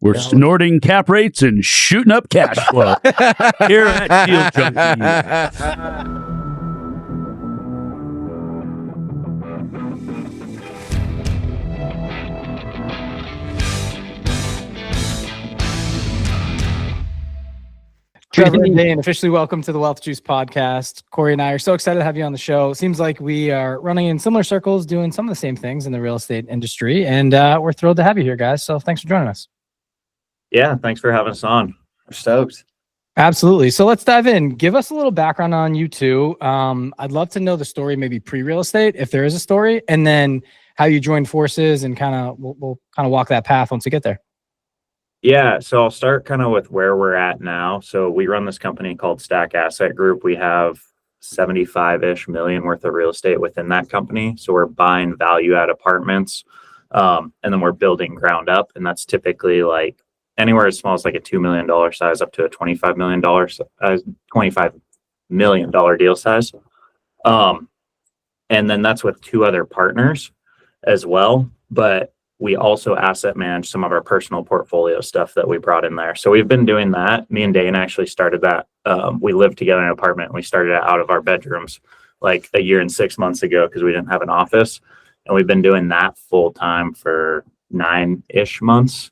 We're snorting cap rates and shooting up cash flow here at Deal Junkie. Trevor and Dane, officially welcome to the Wealth Juice Podcast. Corey and I are so excited to have you on the show. Seems like we are running in similar circles, doing some of the same things in the real estate industry, and we're thrilled to have you here, guys. So thanks for joining us. Yeah, thanks for having us on. We're stoked. Absolutely. So let's dive in. Give us a little background on you two. I'd love to know the story, maybe pre-real estate, if there is a story, and then how you joined forces, and we'll kind of walk that path once we get there. Yeah, so I'll start kind of with where we're at now. So we run this company called Stack Asset Group. We have 75-ish million worth of real estate within that company. So we're buying value add apartments, and then we're building ground up. And that's typically like anywhere as small as like a $2 million size up to a $25 million deal size. And then that's with two other partners as well. But we also asset manage some of our personal portfolio stuff that we brought in there. So we've been doing that. Me and Dane actually started that. We lived together in an apartment. And we started it out of our bedrooms like a year and 6 months ago because we didn't have an office. And we've been doing that full time for 9-ish months.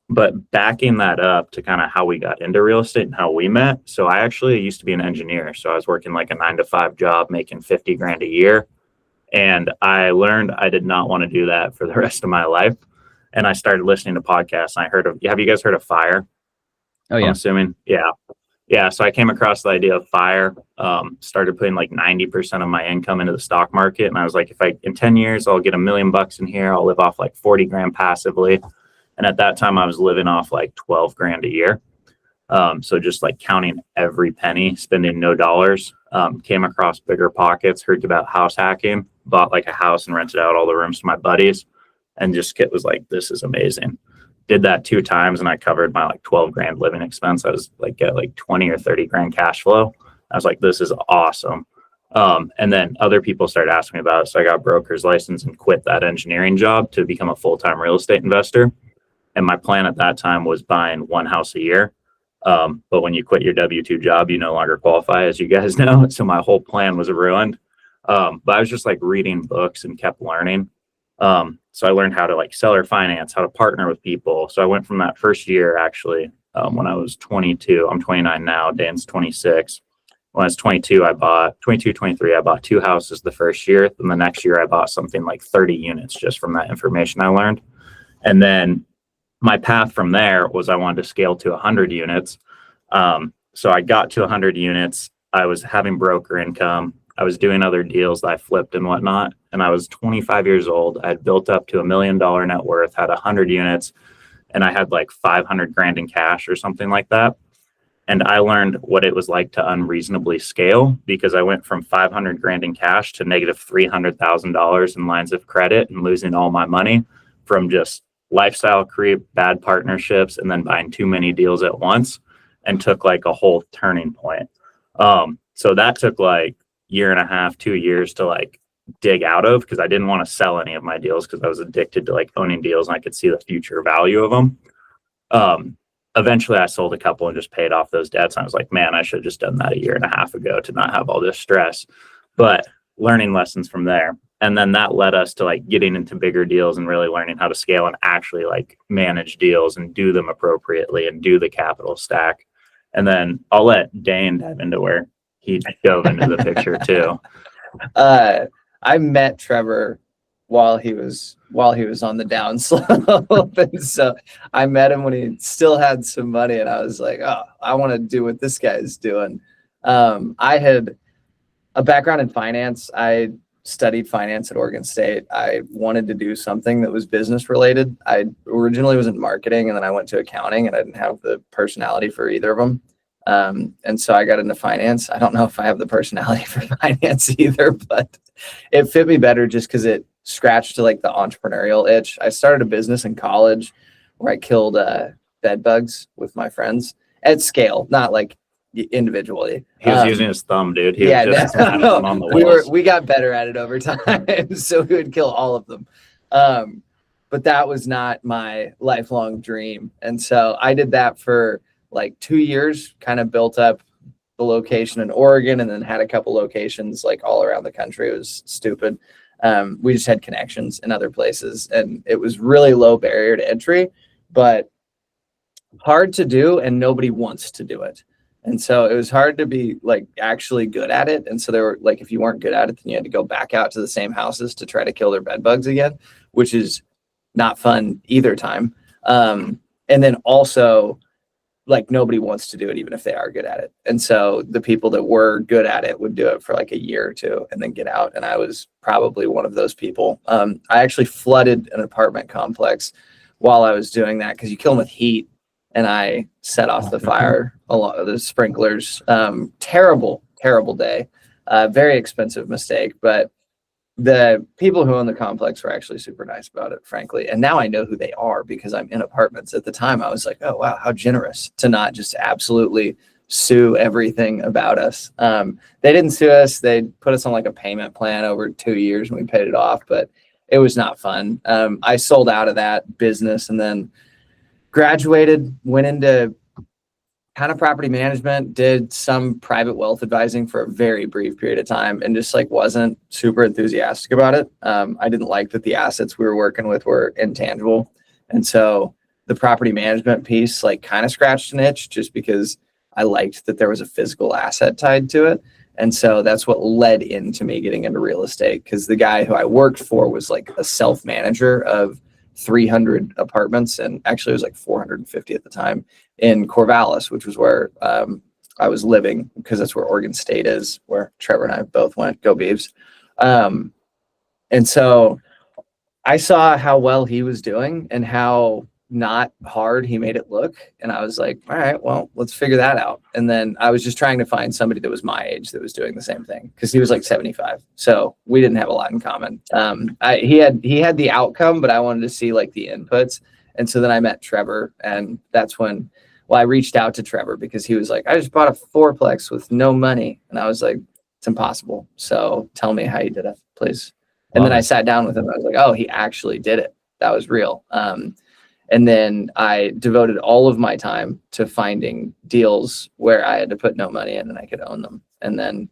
But backing that up to kind of how we got into real estate and how we met. So I actually used to be an engineer. So I was working like a 9-to-5 job, making 50 grand a year. And I learned I did not want to do that for the rest of my life. And I started listening to podcasts. And have you guys heard of FIRE? Oh, yeah. I'm assuming. Yeah. Yeah. So I came across the idea of FIRE, started putting like 90% of my income into the stock market. And I was like, in 10 years, I'll get $1 million in here. I'll live off like 40 grand passively. And at that time I was living off like 12 grand a year. So just like counting every penny, spending no dollars, came across Bigger Pockets, heard about house hacking, bought like a house and rented out all the rooms to my buddies, and just was like, this is amazing. Did that 2 times and I covered my like 12 grand living expense. I was like get like 20 or 30 grand cash flow. I was like, this is awesome. And then other people started asking me about it. So I got a broker's license and quit that engineering job to become a full-time real estate investor. And my plan at that time was buying 1 house a year. But when you quit your W-2 job, you no longer qualify, as you guys know. So my whole plan was ruined. But I was just like reading books and kept learning. So I learned how to like seller finance, how to partner with people. So I went from that first year, actually, when I was 22, I'm 29 now, Dan's 26. When I was 22, 23, I bought 2 houses the first year. Then the next year I bought something like 30 units just from that information I learned. And then my path from there was I wanted to scale to 100 units. So I got to 100 units. I was having broker income. I was doing other deals that I flipped and whatnot. And I was 25 years old. I had built up to $1 million net worth, had 100 units, and I had like 500 grand in cash or something like that. And I learned what it was like to unreasonably scale, because I went from 500 grand in cash to negative $300,000 in lines of credit and losing all my money from just lifestyle creep, bad partnerships, and then buying too many deals at once, and took like a whole turning point. So that took like 1.5, 2 years to like dig out of, because I didn't want to sell any of my deals because I was addicted to like owning deals and I could see the future value of them. Eventually I sold a couple and just paid off those debts. And I was like, man, I should have just done that 1.5 years ago to not have all this stress. But learning lessons from there. And then that led us to like getting into bigger deals and really learning how to scale and actually like manage deals and do them appropriately and do the capital stack. And then I'll let Dane dive into where he dove into the picture too. I met Trevor while he was on the downslope. And so I met him when he still had some money, and I was like, oh, I want to do what this guy's doing. I had a background in finance. I studied finance at Oregon State. I wanted to do something that was business related. I originally was in marketing, and then I went to accounting, and I didn't have the personality for either of them. And so I got into finance. I don't know if I have the personality for finance either, but it fit me better just because it scratched to like the entrepreneurial itch. I started a business in college where I killed bed bugs with my friends at scale, not like individually. He was using his thumb, dude. He yeah, was just on the walls. We got better at it over time, so we would kill all of them. but that was not my lifelong dream. And so I did that for like 2 years, kind of built up the location in Oregon, and then had a couple locations like all around the country. It was stupid. We just had connections in other places, and it was really low barrier to entry, but hard to do, and nobody wants to do it. And so it was hard to be like actually good at it. And so there were like, if you weren't good at it, then you had to go back out to the same houses to try to kill their bed bugs again, which is not fun either time. And then also like nobody wants to do it, even if they are good at it. And so the people that were good at it would do it for like a year or two and then get out. And I was probably one of those people. I actually flooded an apartment complex while I was doing that, because you kill them with heat. And I set off the fire, a lot of the sprinklers. Terrible day. Very expensive mistake, but the people who own the complex were actually super nice about it, frankly. And now I know who they are because I'm in apartments. At the time, I was like, oh, wow, how generous to not just absolutely sue everything about us. They didn't sue us. They put us on like a payment plan over 2 years and we paid it off, but it was not fun. I sold out of that business and then graduated, went into kind of property management, did some private wealth advising for a very brief period of time, and just like wasn't super enthusiastic about it. I didn't like that the assets we were working with were intangible. And so the property management piece like kind of scratched an itch, just because I liked that there was a physical asset tied to it. And so that's what led into me getting into real estate, because the guy who I worked for was like a self-manager of 300 apartments, and actually it was like 450 at the time in Corvallis, which was where I was living, because that's where Oregon State is, where Trevor and I both went. Go Beavs. And so I saw how well he was doing and how not hard he made it look, and I was like, all right, well, let's figure that out. And then I was just trying to find somebody that was my age that was doing the same thing, because he was like 75, so we didn't have a lot in common. He had the outcome, but I wanted to see like the inputs. And so then I met Trevor, and that's when, well, I reached out to Trevor because he was like, I just bought a fourplex with no money, and I was like, it's impossible, so tell me how you did it, please. And then I sat down with him. I was like, oh, he actually did it. That was real. And then I devoted all of my time to finding deals where I had to put no money in and I could own them. And then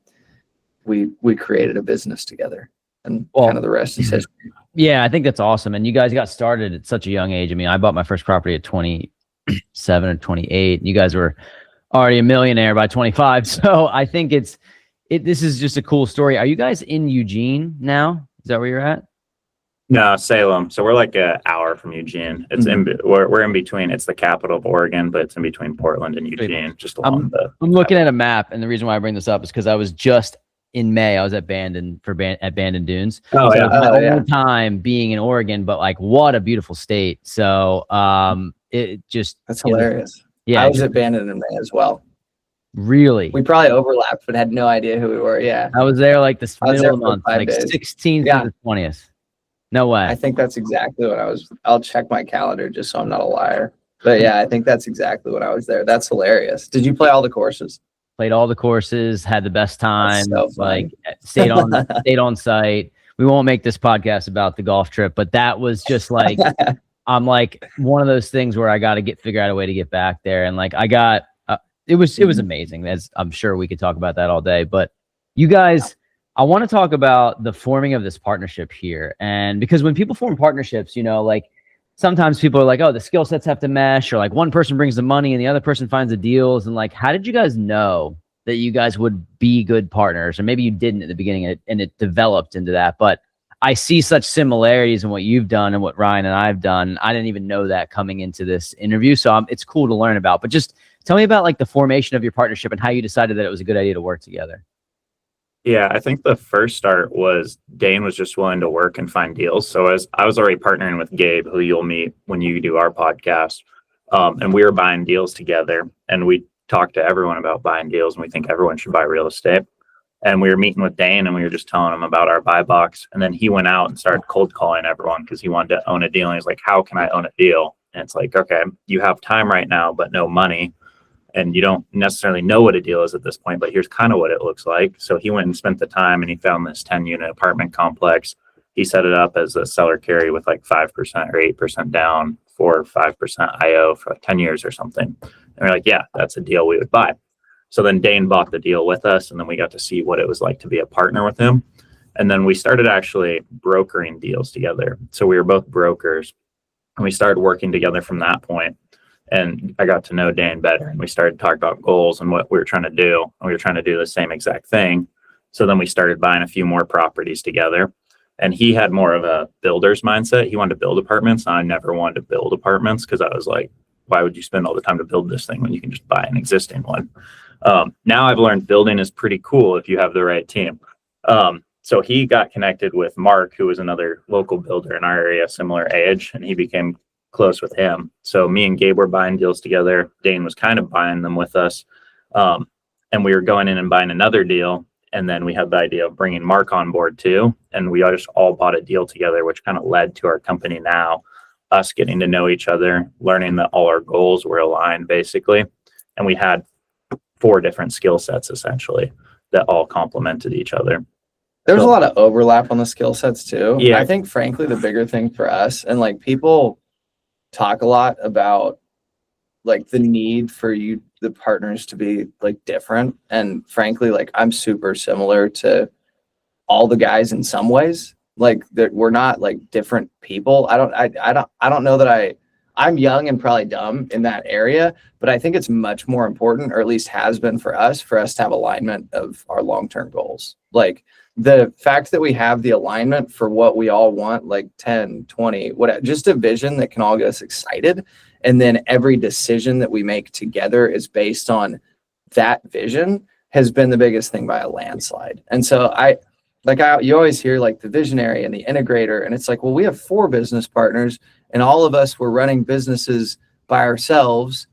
we created a business together, and kind of the rest is history. Yeah, I think that's awesome. And you guys got started at such a young age. I mean, I bought my first property at 27 or 28. You guys were already a millionaire by 25. So I think this is just a cool story. Are you guys in Eugene now? Is that where you're at? No, Salem. So we're like an hour from Eugene. It's we're in between. It's the capital of Oregon, but it's in between Portland and Eugene, just along I'm looking at a map, and the reason why I bring this up is because I was just in May. I was at Bandon at Bandon Dunes. Oh, yeah. My whole time being in Oregon, but like what a beautiful state. So it just That's hilarious. Yeah, I was at Bandon in May as well. Really? We probably overlapped, but had no idea who we were. Yeah. I was there like this I was middle of there the month, for 5 like days. 16th Yeah. to the 20th. No way. I think that's exactly what I was. I'll check my calendar just so I'm not a liar. But yeah, I think that's exactly when I was there. That's hilarious. Did you play all the courses? Played all the courses, had the best time, so fun. like stayed on site. We won't make this podcast about the golf trip, but that was just like, I'm like one of those things where I got to figure out a way to get back there. And like, I got, it was amazing. As I'm sure we could talk about that all day, but you guys, I want to talk about the forming of this partnership here. And because when people form partnerships, you know, like sometimes people are like, oh, the skill sets have to mesh, or like one person brings the money and the other person finds the deals. And like, how did you guys know that you guys would be good partners? Or maybe you didn't at the beginning and it developed into that. But I see such similarities in what you've done and what Ryan and I've done. I didn't even know that coming into this interview. So it's cool to learn about. But just tell me about like the formation of your partnership and how you decided that it was a good idea to work together. Yeah, I think the first start was Dane was just willing to work and find deals. So as I was already partnering with Gabe, who you'll meet when you do our podcast, and we were buying deals together, and we talked to everyone about buying deals, and we think everyone should buy real estate. And we were meeting with Dane, and we were just telling him about our buy box. And then he went out and started cold calling everyone because he wanted to own a deal. And he's like, how can I own a deal? And it's like, okay, you have time right now, but no money. And you don't necessarily know what a deal is at this point, but here's kind of what it looks like. So he went and spent the time, and he found this 10-unit apartment complex he set it up as a seller carry with like 5% or 8% down, 4 or 5% IO for like 10 years or something. And we're like, yeah, that's a deal we would buy. So then Dane bought the deal with us, and then we got to see what it was like to be a partner with him. And then we started actually brokering deals together. So we were both brokers, and we started working together from that point. And I got to know Dane better, and we started talking about goals and what we were trying to do. And we were trying to do the same exact thing. So then we started buying a few more properties together. And he had more of a builder's mindset. He wanted to build apartments. And I never wanted to build apartments because I was like, why would you spend all the time to build this thing when you can just buy an existing one? Now I've learned building is pretty cool if you have the right team. So he got connected with Mark, who was another local builder in our area, similar age, and he became close with him. So me and Gabe were buying deals together. Dane was kind of buying them with us. And we were going in and buying another deal. And then we had the idea of bringing Mark on board too. And we just all bought a deal together, which kind of led to our company now, us getting to know each other, learning that all our goals were aligned basically. And we had 4 different skill sets essentially that all complemented each other. There's a lot of overlap on the skill sets too. Yeah. I think frankly, the bigger thing for us, and like people talk a lot about like the need for you, the partners, to be like different. And frankly, like I'm super similar to all the guys in some ways. Like that we're not like different people. I don't know that I'm young and probably dumb in that area, but I think it's much more important, or at least has been for us to have alignment of our long-term goals. Like the fact that we have the alignment for what we all want, like 10, 20, whatever, just a vision that can all get us excited. And then every decision that we make together is based on that vision has been the biggest thing by a landslide. And so you always hear like the visionary and the integrator, and it's like, well, we have 4 business partners and all of us were running businesses by ourselves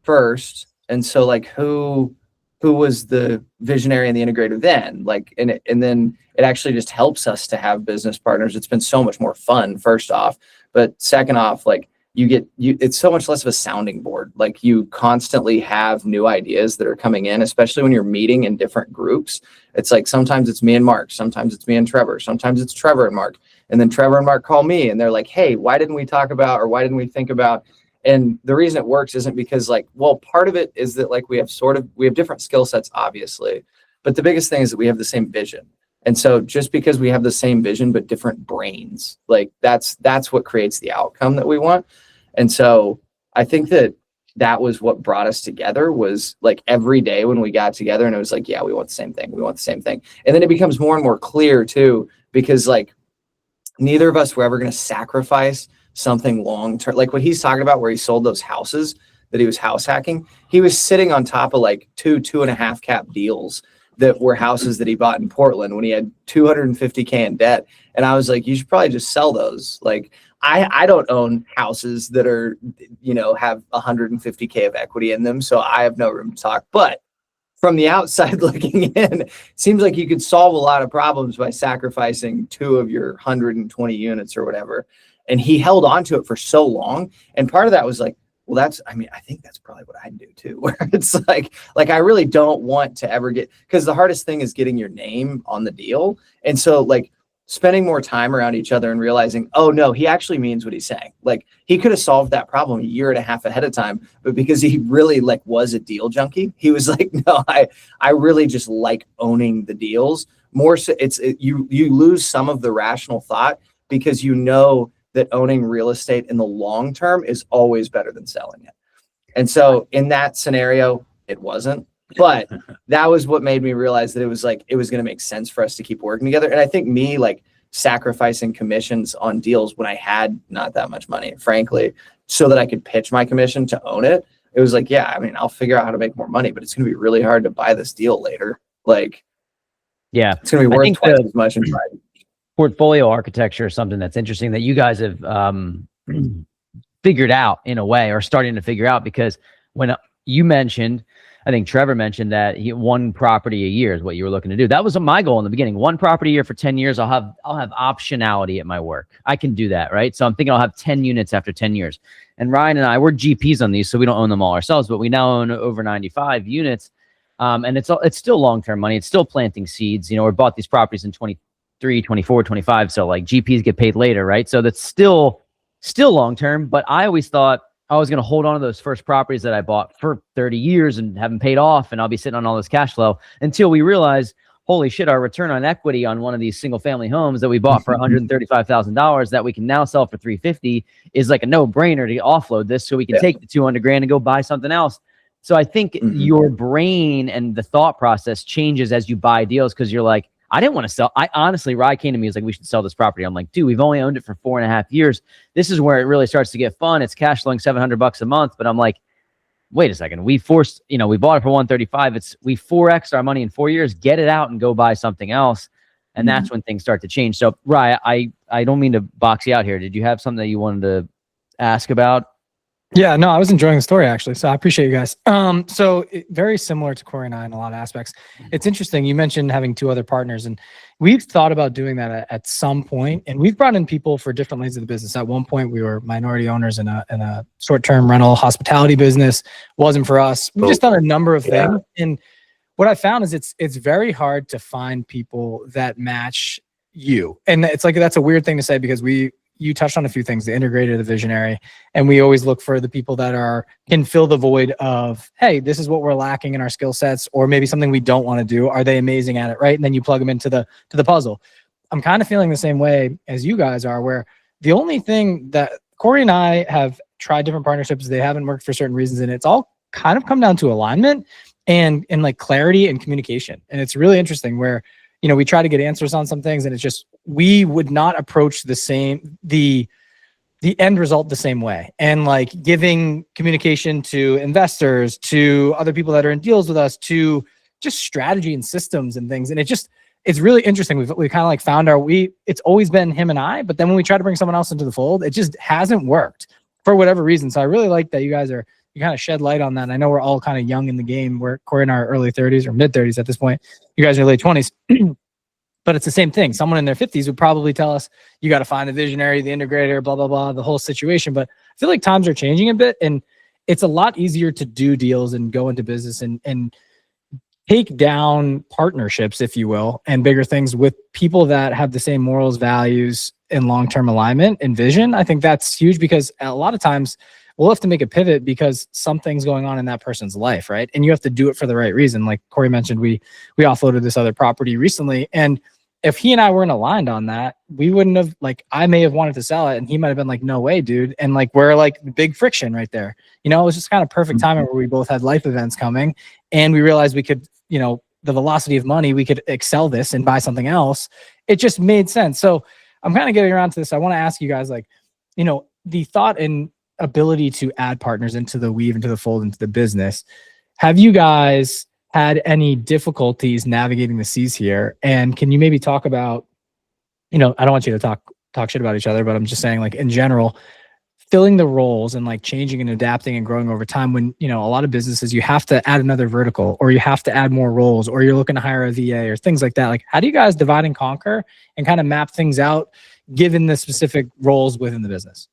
first. And so like who was the visionary and the integrator then? Like, and then it actually just helps us to have business partners. It's been so much more fun, first off, but second off, like it's so much less of a sounding board. Like you constantly have new ideas that are coming in, especially when you're meeting in different groups. It's like, sometimes it's me and Mark, sometimes it's me and Trevor, sometimes it's Trevor and Mark. And then Trevor and Mark call me and they're like, hey, why didn't we talk about, or why didn't we think about? And the reason it works isn't because like, well, part of it is that like we have different skill sets, obviously, but the biggest thing is that we have the same vision. And so just because we have the same vision, but different brains, like that's what creates the outcome that we want. And so I think that was what brought us together, was like every day when we got together and it was like, yeah, we want the same thing. We want the same thing. And then it becomes more and more clear too, because like neither of us were ever going to sacrifice something long-term. Like what he's talking about, where he sold those houses that he was house hacking, he was sitting on top of like 2.5 cap deals that were houses that he bought in Portland when he had $250K in debt. And I was like, you should probably just sell those. Like I don't own houses that are, have 150K of equity in them. So I have no room to talk, but from the outside looking in, it seems like you could solve a lot of problems by sacrificing 2 of your 120 units or whatever. And he held on to it for so long. And part of that was like, well, I think that's probably what I'd do too, where it's like I really don't want to ever because the hardest thing is getting your name on the deal. And so like spending more time around each other and realizing, oh no, he actually means what he's saying. Like he could have solved that problem 1.5 years ahead of time, but because he really like was a deal junkie, he was like, no, I really just like owning the deals more. So you lose some of the rational thought because that owning real estate in the long term is always better than selling it. And so in that scenario, it wasn't, but that was what made me realize that it was going to make sense for us to keep working together. And I think me like sacrificing commissions on deals when I had not that much money, frankly, so that I could pitch my commission to own it. It was like, yeah, I mean, I'll figure out how to make more money, but it's going to be really hard to buy this deal later. Like, yeah, it's going to be worth twice as much in private. Portfolio architecture is something that's interesting that you guys have figured out in a way, or starting to figure out, because when you mentioned, I think Trevor mentioned that 1 property a year is what you were looking to do. That was my goal in the beginning. 1 property a year for 10 years. I'll have optionality at my work. I can do that, right? So I'm thinking I'll have 10 units after 10 years. And Ryan and I, we're GPs on these, so we don't own them all ourselves, but we now own over 95 units. And it's still long-term money. It's still planting seeds. We bought these properties in 23, 24, 25. So like GPs get paid later, right? So that's still long-term, but I always thought I was going to hold on to those first properties that I bought for 30 years and haven't paid off. And I'll be sitting on all this cash flow until we realize, holy shit, our return on equity on one of these single family homes that we bought for $135,000 that we can now sell for $350 is like a no-brainer to offload this so we can take the $200,000 and go buy something else. So I think your brain and the thought process changes as you buy deals, because you're like, I didn't want to sell. I honestly, Rye came to me, was like, we should sell this property. I'm like, dude, we've only owned it for 4.5 years. This is where it really starts to get fun. It's cash flowing $700 a month. But I'm like, wait a second. We bought it for 135. We 4X'd our money in 4 years. Get it out and go buy something else. And that's when things start to change. So Rye, I don't mean to box you out here. Did you have something that you wanted to ask about? Yeah, no, I was enjoying the story actually. So I appreciate you guys. Very similar to Corey and I in a lot of aspects. It's interesting. You mentioned having 2 other partners, and we've thought about doing that at some point. And we've brought in people for different lanes of the business. At one point, we were minority owners in a short-term rental hospitality business. Wasn't for us. We've just done a number of things. And what I found is it's very hard to find people that match you. And it's like, that's a weird thing to say, because you touched on a few things, the integrator, the visionary, and we always look for the people that can fill the void of, hey, this is what we're lacking in our skill sets, or maybe something we don't want to do. Are they amazing at it, right? And then you plug them into the puzzle. I'm kind of feeling the same way as you guys are, where the only thing that Corey and I have tried different partnerships, they haven't worked for certain reasons, and it's all kind of come down to alignment and like clarity and communication. And it's really interesting where, we try to get answers on some things, and it's just, we would not approach the end result the same way. And like giving communication to investors, to other people that are in deals with us, to just strategy and systems and things. And it's really interesting. We kind of like found it's always been him and I, but then when we try to bring someone else into the fold, it just hasn't worked for whatever reason. So I really like that you kind of shed light on that. And I know we're all kind of young in the game. We're Corey in our early 30s or mid 30s at this point. You guys are late 20s. But it's the same thing. Someone in their 50s would probably tell us, you got to find the visionary, the integrator, blah, blah, blah, the whole situation. But I feel like times are changing a bit, and it's a lot easier to do deals and go into business and take down partnerships, if you will, and bigger things with people that have the same morals, values, and long-term alignment and vision. I think that's huge, because a lot of times we'll have to make a pivot because something's going on in that person's life, right? And you have to do it for the right reason. Like Corey mentioned, we offloaded this other property recently, and if he and I weren't aligned on that, we wouldn't have, like, I may have wanted to sell it and he might have been like, no way, dude. And like, we're like big friction right there. It was just kind of perfect timing where we both had life events coming, and we realized we could, the velocity of money, we could excel this and buy something else. It just made sense. So I'm kind of getting around to this. I want to ask you guys, like, the thought and ability to add partners into the weave, into the fold, into the business. Have you guys had any difficulties navigating the seas here? And can you maybe talk about, I don't want you to talk shit about each other, but I'm just saying, like, in general, filling the roles and like changing and adapting and growing over time, when, a lot of businesses, you have to add another vertical, or you have to add more roles, or you're looking to hire a VA or things like that. Like, how do you guys divide and conquer and kind of map things out given the specific roles within the business?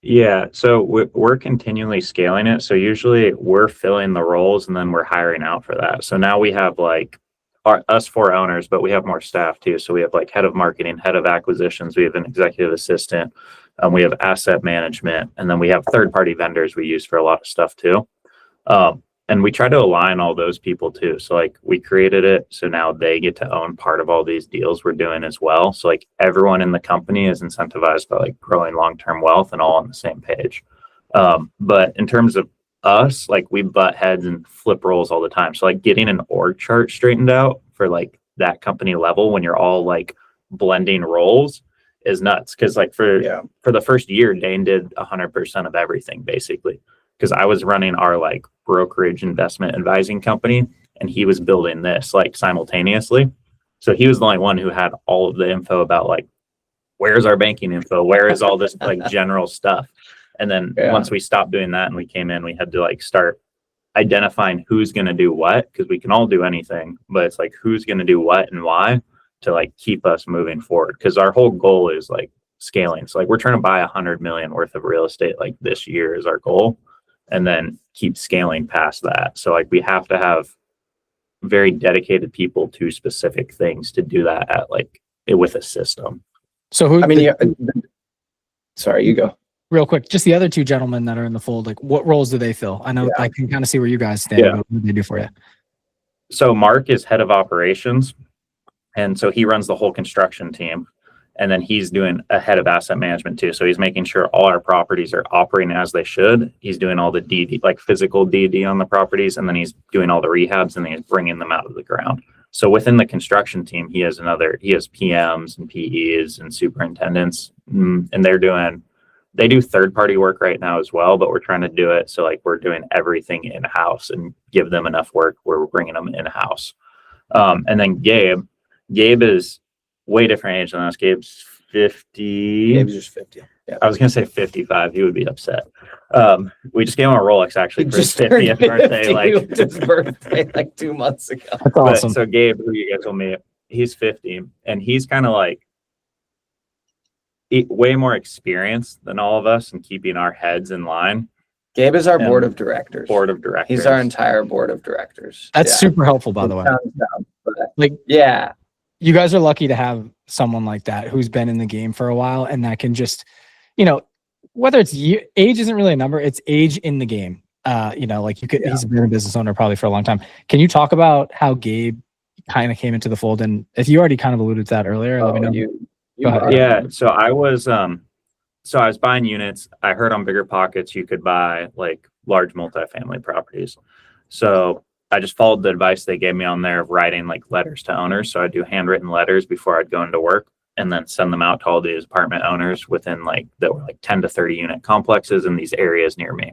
Yeah, so we're continually scaling it. So usually we're filling the roles and then we're hiring out for that. So now we have like us 4 owners, but we have more staff too. So we have like head of marketing, head of acquisitions, we have an executive assistant, we have asset management, and then we have third-party vendors we use for a lot of stuff too. And we try to align all those people too. So like, we created it so now they get to own part of all these deals we're doing as well. So like, everyone in the company is incentivized by like growing long-term wealth and all on the same page. But in terms of us, like, we butt heads and flip roles all the time. So like, getting an org chart straightened out for like that company level when you're all like blending roles is nuts. Cause like for the first year, Dane did 100% of everything basically. Because I was running our like brokerage investment advising company, and he was building this like simultaneously. So he was the only one who had all of the info about like, where's our banking info? Where is all this like general stuff? And then once we stopped doing that and we came in, we had to like start identifying who's going to do what, because we can all do anything, but it's like, who's going to do what and why to like keep us moving forward. Because our whole goal is like scaling. So like, we're trying to buy 100 million worth of real estate like this year is our goal, and then keep scaling past that. So like, we have to have very dedicated people to specific things to do that at like with a system. So who? I mean, sorry, you go. Real quick, just the other two gentlemen that are in the fold. Like, what roles do they fill? I know I can kind of see where you guys stand. Yeah. But what do they do for you? So Mark is head of operations, and so he runs the whole construction team. And then he's doing a head of asset management too. So he's making sure all our properties are operating as they should. He's doing all the DD, like physical DD on the properties, and then he's doing all the rehabs, and then he's bringing them out of the ground. So within the construction team, he has PMs and PEs and superintendents, and they do third-party work right now as well, but we're trying to do it so like we're doing everything in-house and give them enough work where we're bringing them in-house. And then Gabe is way different age than us. Gabe's 50. Gabe's just 50. Yeah. I was gonna say 55. He would be upset. We just gave him a Rolex actually for his Just 50th birthday. Like his birthday like 2 months ago. That's awesome. So Gabe, who you guys will meet, he's 50, and he's kind of like way more experienced than all of us in keeping our heads in line. Gabe is our board of directors. He's our entire board of directors. That's super helpful, by the way. Like, yeah, you guys are lucky to have someone like that who's been in the game for a while and that can just, you know, whether it's age isn't really a number, it's age in the game. You know, like he's been a business owner probably for a long time. Can you talk about how Gabe kind of came into the fold? And if you already kind of alluded to that earlier, let me know. Go ahead. Yeah. So I was buying units. I heard on Bigger Pockets you could buy like large multifamily properties. So I just followed the advice they gave me on there of writing like letters to owners. So I'd do handwritten letters before I'd go into work and then send them out to all these apartment owners within that were like 10 to 30 unit complexes in these areas near me.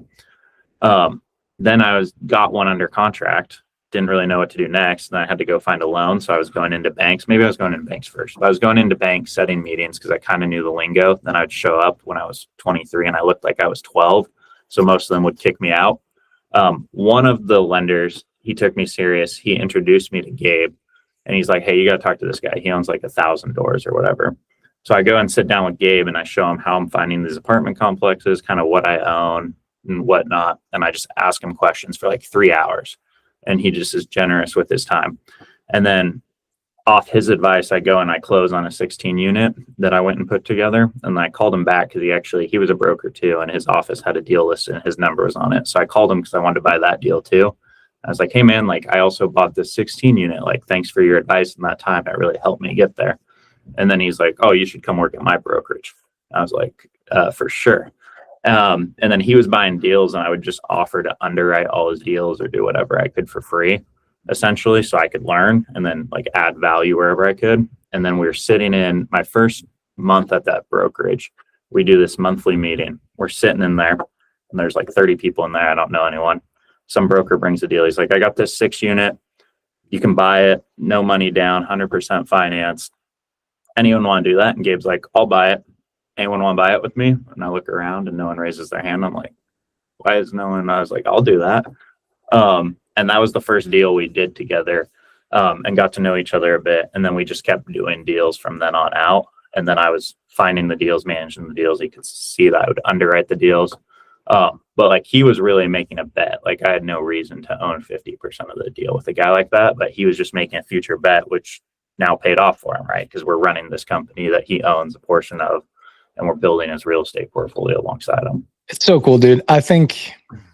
Then got one under contract, didn't really know what to do next. And I had to go find a loan. So I was going into banks. Maybe I was going into banks first, but I was going into banks, setting meetings because I kind of knew the lingo. Then I'd show up when I was 23 and I looked like I was 12. So most of them would kick me out. One of the lenders, he took me serious. He introduced me to Gabe and he's like, hey, you got to talk to this guy. He owns like 1,000 doors or whatever. So I go and sit down with Gabe and I show him how I'm finding these apartment complexes, kind of what I own and whatnot. And I just ask him questions for like 3 hours. And he just is generous with his time. And then off his advice, I go and I close on a 16 unit that I went and put together. And I called him back because he was a broker too. And his office had a deal list and his number was on it. So I called him because I wanted to buy that deal too. I was like, hey man, like I also bought this 16 unit. Like, thanks for your advice in that time. It really helped me get there. And then he's like, oh, you should come work at my brokerage. I was like, for sure. And then he was buying deals and I would just offer to underwrite all his deals or do whatever I could for free, essentially, so I could learn and then like add value wherever I could. And then we were sitting in my first month at that brokerage. We do this monthly meeting. We're sitting in there and there's like 30 people in there. I don't know anyone. Some broker brings a deal. He's like, I got this 6 unit. You can buy it. No money down, 100% financed. Anyone want to do that? And Gabe's like, I'll buy it. Anyone want to buy it with me? And I look around and no one raises their hand. I'm like, why is no one? And I was like, I'll do that. And that was the first deal we did together, and got to know each other a bit. And then we just kept doing deals from then on out. And then I was finding the deals, managing the deals. He could see that I would underwrite the deals. But like he was really making a bet. Like I had no reason to own 50% of the deal with a guy like that, but he was just making a future bet, which now paid off for him, right? Because we're running this company that he owns a portion of, and we're building his real estate portfolio alongside him. It's so cool, dude. I think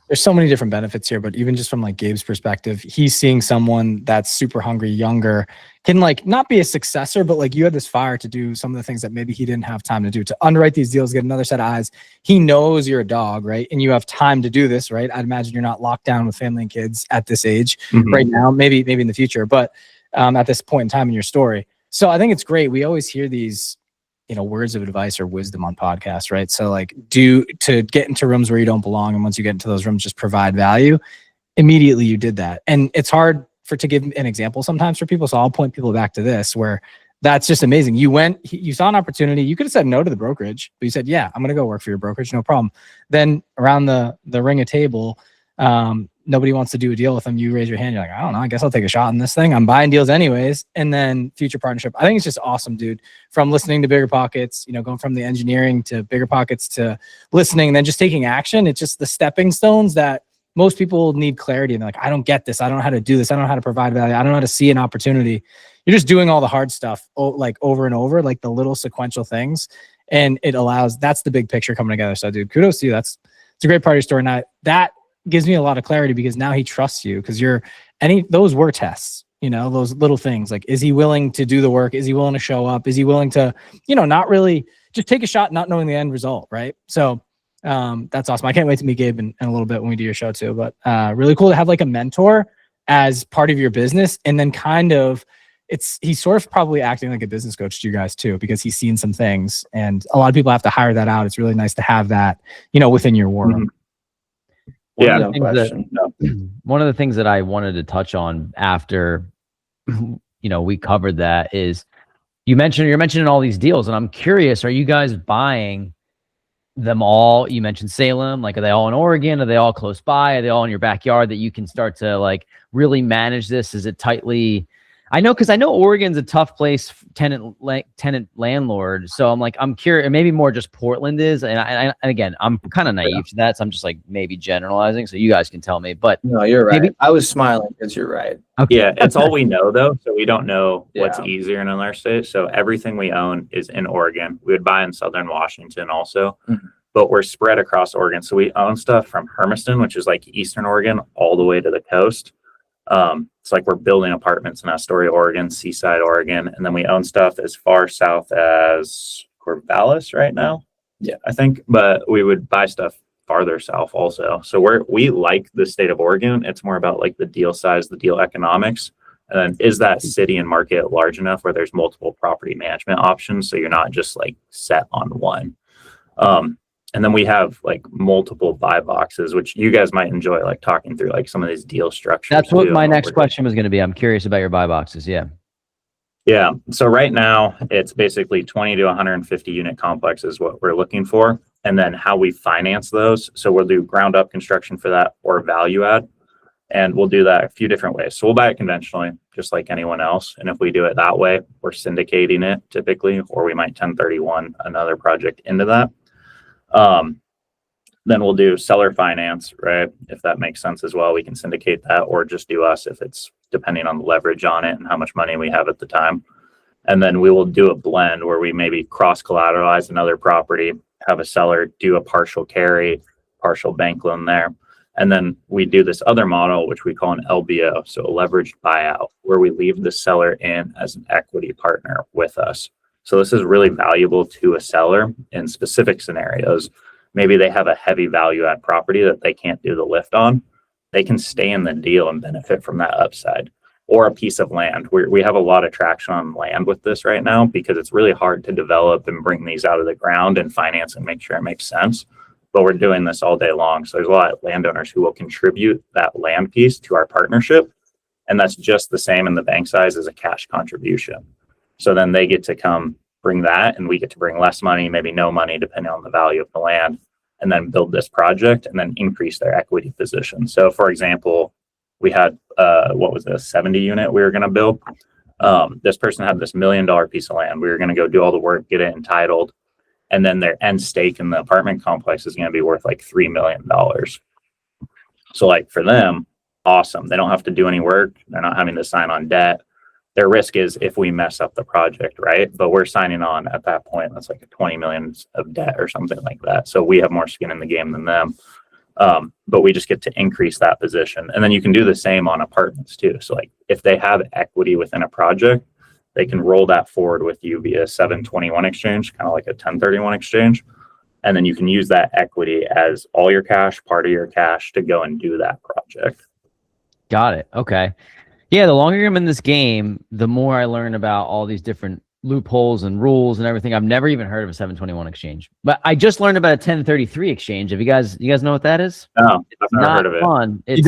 there's so many different benefits here, but even just from like Gabe's perspective, he's seeing someone that's super hungry, younger, can like not be a successor, but like you had this fire to do some of the things that maybe he didn't have time to do, to underwrite these deals, get another set of eyes. He knows you're a dog, right? And you have time to do this, right? I'd imagine you're not locked down with family and kids at this age right now, maybe in the future, but at this point in time in your story. So I think it's great. We always hear these, you know, words of advice or wisdom on podcasts, right? So like to get into rooms where you don't belong. And once you get into those rooms, just provide value. Immediately you did that. And it's hard to give an example sometimes for people. So I'll point people back to this, where that's just amazing. You saw an opportunity. You could have said no to the brokerage, but you said, yeah, I'm going to go work for your brokerage. No problem. Then around the ring of table, nobody wants to do a deal with them. You raise your hand. You're like, I don't know. I guess I'll take a shot on this thing. I'm buying deals anyways. And then future partnership. I think it's just awesome, dude. From listening to Bigger Pockets, you know, going from the engineering to Bigger Pockets to listening and then just taking action. It's just the stepping stones that most people need clarity and they're like, I don't get this. I don't know how to do this. I don't know how to provide value. I don't know how to see an opportunity. You're just doing all the hard stuff like over and over, like the little sequential things. And it allows, that's the big picture coming together. So dude, kudos to you. It's a great part of your story. Now that gives me a lot of clarity because now he trusts you because those were tests, those little things. Like, is he willing to do the work? Is he willing to show up? Is he willing to, not really just take a shot, not knowing the end result. Right. So that's awesome. I can't wait to meet Gabe in a little bit when we do your show too, but really cool to have like a mentor as part of your business. And then he's sort of probably acting like a business coach to you guys too, because he's seen some things and a lot of people have to hire that out. It's really nice to have that, within your war room. Yeah. One of the things that I wanted to touch on after, we covered that is you're mentioning all these deals and I'm curious, are you guys buying them all? You mentioned Salem, like, are they all in Oregon? Are they all close by? Are they all in your backyard that you can start to like really manage this? Is it tightly? I know Oregon's a tough place, tenant landlord. So I'm curious, maybe more just Portland is. And again, I'm kind of naive to that. So I'm just like maybe generalizing. So you guys can tell me, but no, you're right. I was smiling because you're right. Okay. Yeah. It's all we know though. So we don't know what's easier in another state. So everything we own is in Oregon. We would buy in Southern Washington also, but we're spread across Oregon. So we own stuff from Hermiston, which is like Eastern Oregon, all the way to the coast. It's like we're building apartments in Astoria, Oregon, Seaside, Oregon, and then we own stuff as far south as Corvallis right now. Yeah, I think, but we would buy stuff farther south also. So we like the state of Oregon. It's more about like the deal size, the deal economics, and then is that city and market large enough where there's multiple property management options, so you're not just like set on one. And then we have like multiple buy boxes, which you guys might enjoy, like talking through like some of these deal structures. That's what my next question was going to be. I'm curious about your buy boxes. Yeah. Yeah. So right now it's basically 20 to 150 unit complex is what we're looking for. And then how we finance those. So we'll do ground up construction for that or value add. And we'll do that a few different ways. So we'll buy it conventionally, just like anyone else. And if we do it that way, we're syndicating it typically, or we might 1031 another project into that. Then we'll do seller finance, right? If that makes sense as well, we can syndicate that or just do us if it's depending on the leverage on it and how much money we have at the time. And then we will do a blend where we maybe cross collateralize another property, have a seller do a partial carry, partial bank loan there. And then we do this other model, which we call an LBO. So a leveraged buyout, where we leave the seller in as an equity partner with us. So this is really valuable to a seller in specific scenarios. Maybe they have a heavy value add property that they can't do the lift on. They can stay in the deal and benefit from that upside, or a piece of land. We have a lot of traction on land with this right now because it's really hard to develop and bring these out of the ground and finance and make sure it makes sense. But we're doing this all day long. So there's a lot of landowners who will contribute that land piece to our partnership. And that's just the same in the bank size as a cash contribution. So then they get to come bring that and we get to bring less money, maybe no money, depending on the value of the land, and then build this project and then increase their equity position. So for example, we had, a 70 unit we were going to build. This person had this $1 million piece of land. We were going to go do all the work, get it entitled. And then their end stake in the apartment complex is going to be worth like $3 million. So like for them, awesome. They don't have to do any work. They're not having to sign on debt. Their risk is if we mess up the project, right? But we're signing on at that point. That's like a 20 million of debt or something like that. So we have more skin in the game than them. But we just get to increase that position. And then you can do the same on apartments too. So like if they have equity within a project, they can roll that forward with you via 721 exchange, kind of like a 1031 exchange. And then you can use that equity as all your cash, part of your cash to go and do that project. Got it. Okay. Yeah, the longer I'm in this game, the more I learn about all these different loopholes and rules and everything. I've never even heard of a 721 exchange, but I just learned about a 1033 exchange. Have you guys know what that is? No, I've never heard of it. Fun. It's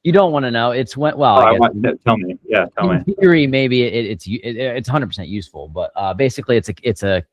you don't want to know. It's when, well, tell me. Yeah, tell me. In theory, maybe it's 100% useful, but basically it's a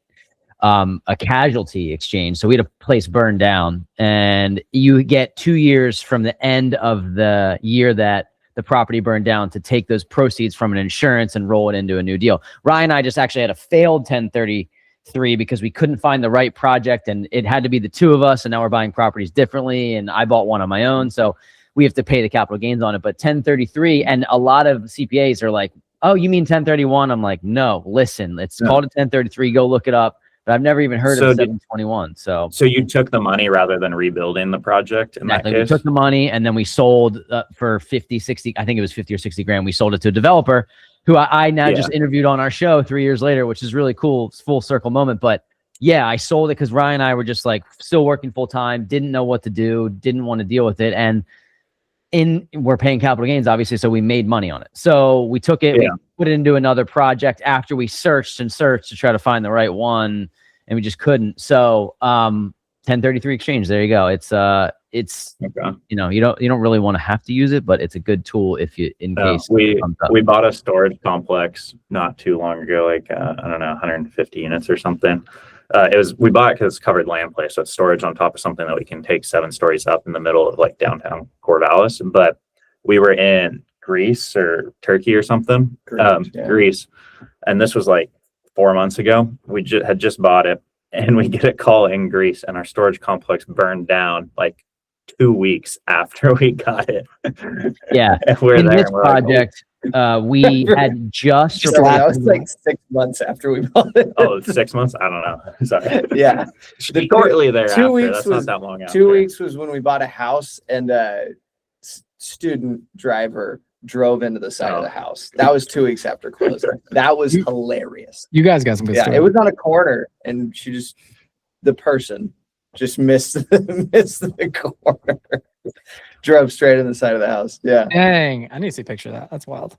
casualty exchange. So we had a place burned down, and you get 2 years from the end of the year that the property burned down to take those proceeds from an insurance and roll it into a new deal. Ryan and I just actually had a failed 1030 3 because we couldn't find the right project and it had to be the two of us. And now we're buying properties differently. And I bought one on my own. So we have to pay the capital gains on it. But 1033, and a lot of CPAs are like, oh, you mean 1031? I'm like, no, listen, it's called a 1033. Go look it up. But I've never even heard of 721. So you took the money rather than rebuilding the project in that case? We took the money and then we sold for 50, 60, I think it was 50 or 60 grand. We sold it to a developer who I now just interviewed on our show 3 years later, which is really cool. It's full circle moment. But yeah, I sold it because Ryan and I were just like still working full time, didn't know what to do, didn't want to deal with it. And we're paying capital gains, obviously, so we made money on it. So we took it, we put it into another project after we searched to try to find the right one, and we just couldn't. So 1033 exchange, there you go. It's okay. You don't really want to have to use it, but it's a good tool if you in case we bought a storage complex not too long ago, like I don't know, 150 units or something. We bought it because it's covered land play, so it's storage on top of something that we can take 7 stories up in the middle of like downtown Corvallis. But we were in Greece or Turkey or something, Greece, and this was like 4 months ago. We had just bought it, and we get a call in Greece, and our storage complex burned down like 2 weeks after we got it. Yeah, we're in there. This project. We had just that was like 6 months after we bought it. Oh, 6 months? I don't know. Sorry. Yeah. Shortly thereafter. 2 weeks That's was not that long after. 2 weeks was when we bought a house and a student driver drove into the side of the house. That was 2 weeks after closing. That was hilarious. You guys got some good stories. It was on a corner and the person just missed the corner. Drove straight in the side of the house. Yeah. Dang. I need to see a picture of that. That's wild.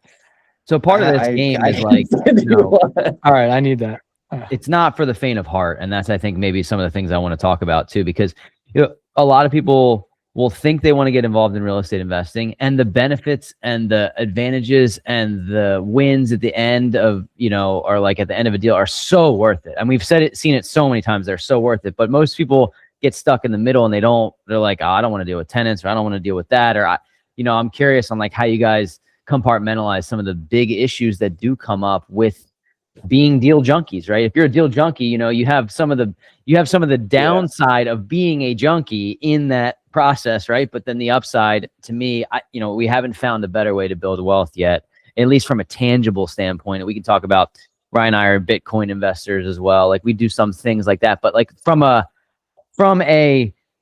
So part of this game is like, all right, I need that. It's not for the faint of heart. And that's, I think, maybe some of the things I want to talk about too, because a lot of people will think they want to get involved in real estate investing, and the benefits and the advantages and the wins at the end of, or like at the end of a deal are so worth it. And we've seen it so many times. They're so worth it. But most people get stuck in the middle and they're like, oh, I don't want to deal with tenants, or I don't want to deal with that. Or I'm curious on like how you guys compartmentalize some of the big issues that do come up with being deal junkies, right? If you're a deal junkie, you have some of the downside of being a junkie in that process, right? But then the upside, to me, we haven't found a better way to build wealth yet, at least from a tangible standpoint. We can talk about, Ryan and I are Bitcoin investors as well. Like we do some things like that, but like from a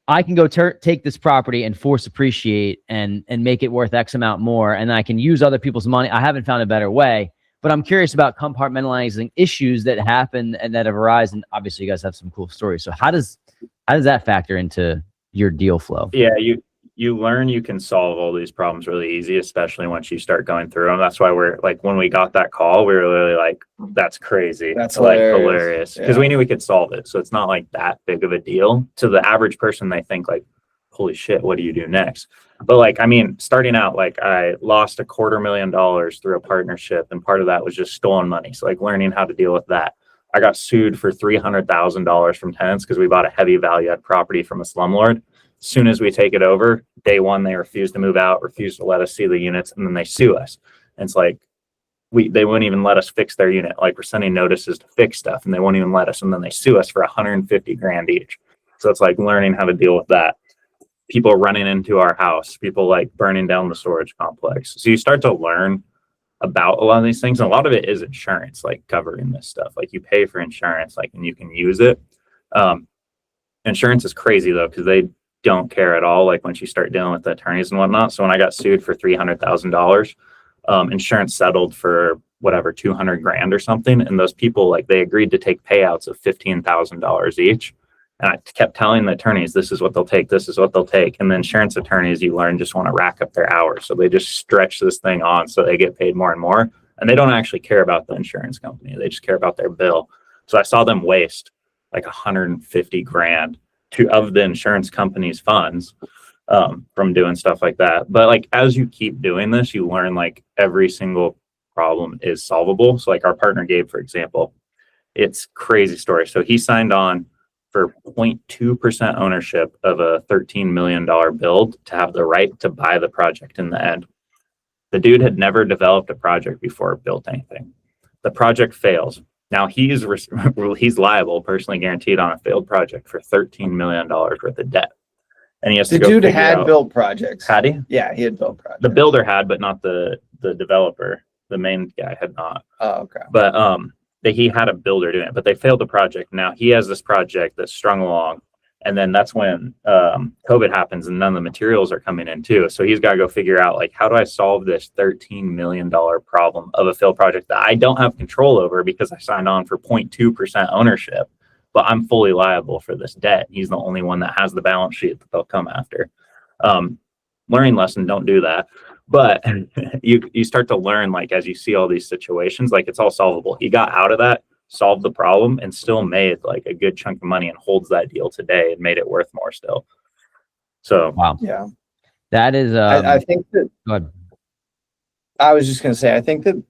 I can go take this property and force appreciate and make it worth X amount more, and I can use other people's money. I haven't found a better way, but I'm curious about compartmentalizing issues that happen and that have arisen. Obviously, you guys have some cool stories. So how does that factor into your deal flow? Yeah, you learn you can solve all these problems really easy, especially once you start going through them. That's why we're like, when we got that call, we were really like, that's crazy. That's like hilarious. Because we knew we could solve it. So it's not like that big of a deal. To the average person, they think like, holy shit, what do you do next? But like, I mean, starting out, like I lost $250,000 through a partnership, and part of that was just stolen money. So like learning how to deal with that. I got sued for $300,000 from tenants because we bought a heavy value add property from a slumlord. As soon as we take it over, day one, they refuse to move out, refuse to let us see the units, and then they sue us. And it's like, they wouldn't even let us fix their unit. Like we're sending notices to fix stuff, and they won't even let us. And then they sue us for $150,000 each. So it's like learning how to deal with that. People running into our house, people like burning down the storage complex. So you start to learn about a lot of these things. And a lot of it is insurance, like covering this stuff. Like you pay for insurance, like, and you can use it. Insurance is crazy though, because they don't care at all. Like once you start dealing with the attorneys and whatnot. So when I got sued for $300,000, insurance settled for whatever, $200,000 or something. And those people, like they agreed to take payouts of $15,000 each. And I kept telling the attorneys, this is what they'll take. This is what they'll take. And the insurance attorneys, you learn, just want to rack up their hours. So they just stretch this thing on so they get paid more and more. And they don't actually care about the insurance company. They just care about their bill. So I saw them waste like $150,000 of the insurance company's funds from doing stuff like that. But like, as you keep doing this, you learn like every single problem is solvable. So like our partner Gabe, for example, it's crazy story. So he signed on for 0.2% ownership of a $13 million build to have the right to buy the project in the end. The dude had never developed a project before or built anything. The project fails. Now he's liable, personally guaranteed on a failed project for $13 million worth of debt. And he has The to go dude figure had out, built projects. had he? Yeah, he had built projects. The builder had, but not the developer. The main guy had not. Oh, okay. But he had a builder doing it, but they failed the project. Now he has this project that's strung along, and then that's when COVID happens, and none of the materials are coming in too. So he's got to go figure out, like, how do I solve this $13 million problem of a failed project that I don't have control over because I signed on for 0.2% ownership, but I'm fully liable for this debt. He's the only one that has the balance sheet that they'll come after. Learning lesson: don't do that. But you start to learn, like, as you see all these situations, like, it's all solvable. He got out of that, solved the problem, and still made like a good chunk of money and holds that deal today and made it worth more still. So Wow. Yeah. That is I think that go ahead. I was just going to say, I think that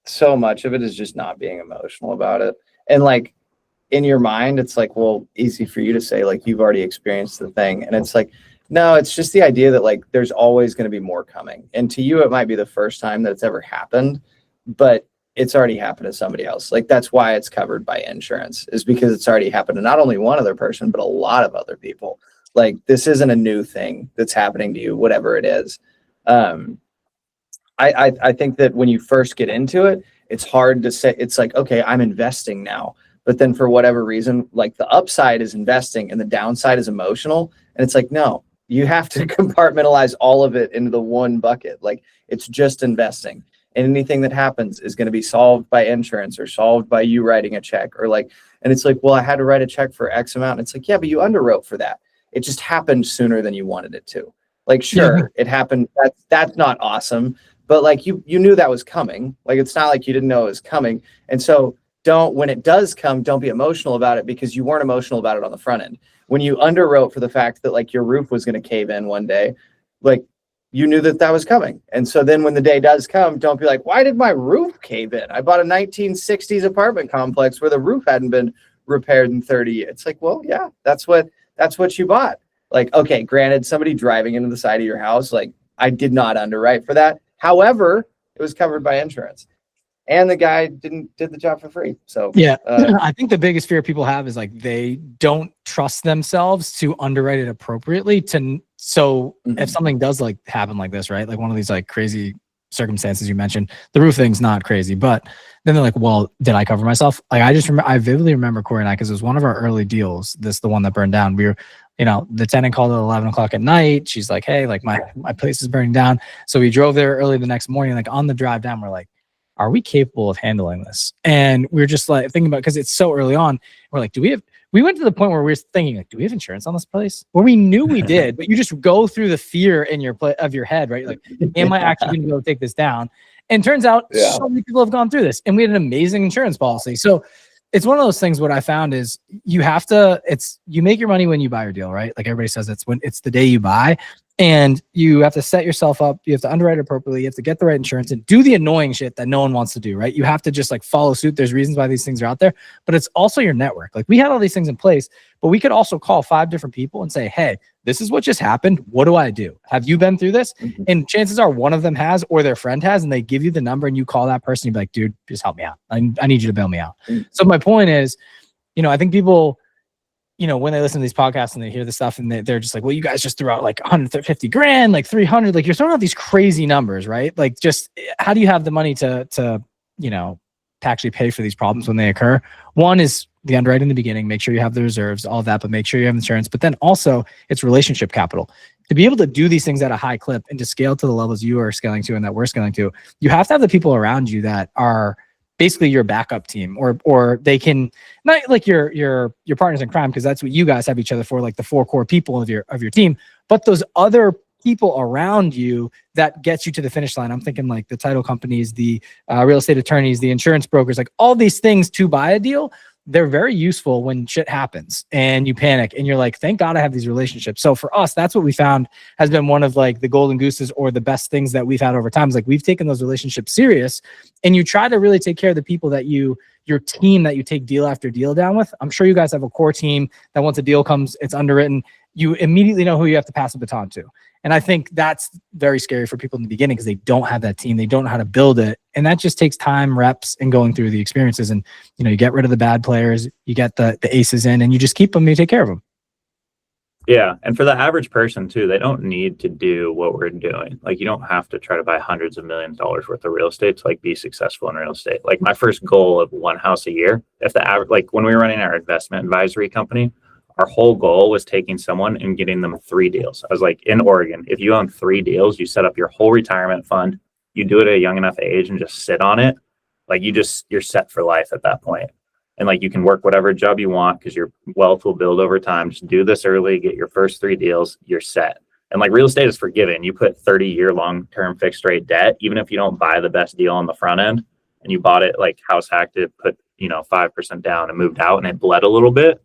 so much of it is just not being emotional about it. And like in your mind, it's like, well, easy for you to say, like, you've already experienced the thing. And it's like, no, it's just the idea that like there's always going to be more coming. And to you, it might be the first time that it's ever happened, but it's already happened to somebody else. Like, that's why it's covered by insurance, is because it's already happened to not only one other person, but a lot of other people. Like, this isn't a new thing that's happening to you, whatever it is. I think that when you first get into it, it's hard to say. It's like, okay, I'm investing now. But then for whatever reason, like, the upside is investing and the downside is emotional. And it's like, no, you have to compartmentalize all of it into the one bucket. Like, it's just investing. And anything that happens is going to be solved by insurance or solved by you writing a check, or like, and it's like, well, I had to write a check for X amount. And it's like, yeah, but you underwrote for that. It just happened sooner than you wanted it to. Like, sure, it happened. That's not awesome. But like, you knew that was coming. Like, it's not like you didn't know it was coming. And so when it does come, don't be emotional about it, because you weren't emotional about it on the front end. When you underwrote for the fact that like your roof was going to cave in one day, like, you knew that was coming. And so then when the day does come, don't be like, why did my roof cave in? I bought a 1960s apartment complex where the roof hadn't been repaired in 30 years. It's like, well, yeah, that's what you bought. Like, okay, granted, somebody driving into the side of your house, like, I did not underwrite for that. However, it was covered by insurance. And the guy did the job for free. So yeah, I think the biggest fear people have is like they don't trust themselves to underwrite it appropriately. If something does like happen like this, right? Like one of these like crazy circumstances you mentioned, the roof thing's not crazy, but then they're like, well, did I cover myself? Like, I vividly remember Corey and I, because it was one of our early deals. The one that burned down. We were, the tenant called at 11 o'clock at night. She's like, hey, like my place is burning down. So we drove there early the next morning. Like, on the drive down, we're like, are we capable of handling this? And we're just like thinking about, because it's so early on, we're like, we went to the point where we were thinking, like, do we have insurance on this place? Well, we knew we did, but you just go through the fear in of your head, right? Like, am I actually going to go take this down? And turns out so many people have gone through this, and we had an amazing insurance policy. So it's one of those things. What I found is you make your money when you buy your deal, right? Like everybody says, it's the day you buy. And you have to set yourself up. You have to underwrite appropriately. You have to get the right insurance and do the annoying shit that no one wants to do, right? You have to just like follow suit. There's reasons why these things are out there, but it's also your network. Like, we had all these things in place, but we could also call 5 different people and say, hey, this is what just happened. What do I do? Have you been through this? Mm-hmm. And chances are one of them has, or their friend has, and they give you the number and you call that person. You'd be like, dude, just help me out. I need you to bail me out. Mm-hmm. So my point is, I think people, when they listen to these podcasts and they hear this stuff and they're just like, well, you guys just threw out like 150 grand, like 300, like you're throwing out these crazy numbers, right? Like, just how do you have the money to actually pay for these problems when they occur? One is the underwriting in the beginning, make sure you have the reserves, all of that, but make sure you have insurance. But then also it's relationship capital. To be able to do these things at a high clip and to scale to the levels you are scaling to and that we're scaling to, you have to have the people around you that are basically your backup team, or they can, not like your partners in crime, because that's what you guys have each other for, like the 4 core people of your team, but those other people around you that gets you to the finish line. I'm thinking like the title companies, the real estate attorneys, the insurance brokers, like all these things to buy a deal. They're very useful when shit happens and you panic and you're like, thank God I have these relationships. So for us, that's what we found has been one of like the golden gooses or the best things that we've had over time. Is like, we've taken those relationships serious, and you try to really take care of the people that your team that you take deal after deal down with. I'm sure you guys have a core team that once a deal comes, it's underwritten. you immediately know who you have to pass the baton to. And I think that's very scary for people in the beginning because they don't have that team. They don't know how to build it. And that just takes time, reps, and going through the experiences. And, you get rid of the bad players, you get the aces in, and you just keep them, you take care of them. Yeah. And for the average person too, they don't need to do what we're doing. Like, you don't have to try to buy hundreds of millions of dollars worth of real estate to like be successful in real estate. Like, my first goal of one house a year, if the average, like when we were running our investment advisory company, our whole goal was taking someone and getting them 3 deals. I was like, in Oregon, if you own 3 deals, you set up your whole retirement fund, you do it at a young enough age and just sit on it. Like, you're set for life at that point. And like, you can work whatever job you want because your wealth will build over time. Just do this early, get your first 3 deals, you're set. And like, real estate is forgiving. You put 30-year long-term fixed rate debt, even if you don't buy the best deal on the front end and you bought it like house hacked it, put 5% down and moved out and it bled a little bit.